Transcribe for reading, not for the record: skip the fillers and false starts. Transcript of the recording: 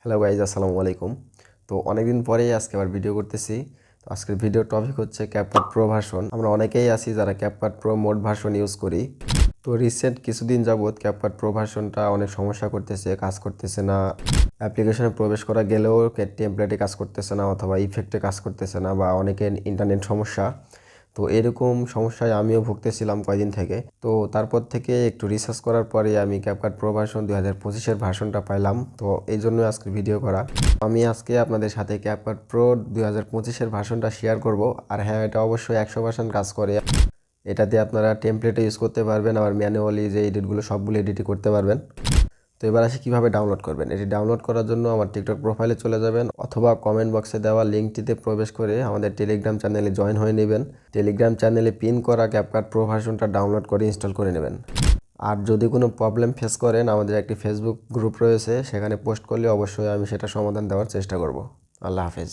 Hello guys, আসসালামু আলাইকুম। তো অনেকদিন পরেই আজকে আবার ভিডিও করতেছি। তো আজকের ভিডিওর টপিক হচ্ছে ক্যাপকাট প্রো ভার্সন। আমরা অনেকেই আছি যারা CapCut pro mode version use করি। তো রিসেন্ট কিছুদিন যাবৎ ক্যাপকাট প্রো ভার্সনটা অনেক সমস্যা করতেছে, কাজ করতেছে না। অ্যাপ্লিকেশনে প্রবেশ করা গেলেও টেমপ্লেটে কাজ করতেছে না, অথবা ইফেক্টে কাজ করতেছে না, বা অনেকের ইন্টারনেট সমস্যা। তো এরকম সমস্যায় আমিও ভুগতেছিলাম কয়দিন থেকে। তো তারপর থেকে একটু রিসার্চ করার পরে আমি ক্যাপকাট প্রো ভার্সন 2025-এর ভার্সনটা পাইলাম। তো এই জন্য আজকে ভিডিও করা। আমি আজকে আপনাদের সাথে ক্যাপকাট প্রো 2025-এর ভার্সনটা শেয়ার করব। আর হ্যাঁ, এটা অবশ্যই 100% কাজ করে। এটা দিয়ে আপনারা টেমপ্লেটে ইউজ করতে পারবেন, আবার ম্যানুয়ালি যে এডিটগুলো সবগুলো এডিটই করতে পারবেন। তো এবার আসি কীভাবে ডাউনলোড করবেন। এটি ডাউনলোড করার জন্য আমার টিকটক প্রোফাইলে চলে যাবেন, অথবা কমেন্ট বক্সে দেওয়া লিঙ্কটিতে প্রবেশ করে আমাদের টেলিগ্রাম চ্যানেলে জয়েন হয়ে নেবেন। টেলিগ্রাম চ্যানেলে পিন করা ক্যাপকাট প্রো ভার্সনটা ডাউনলোড করে ইনস্টল করে নেবেন। আর যদি কোনো প্রবলেম ফেস করেন, আমাদের একটি ফেসবুক গ্রুপ রয়েছে, সেখানে পোস্ট করলে অবশ্যই আমি সেটা সমাধান দেওয়ার চেষ্টা করব। আল্লাহ হাফেজ।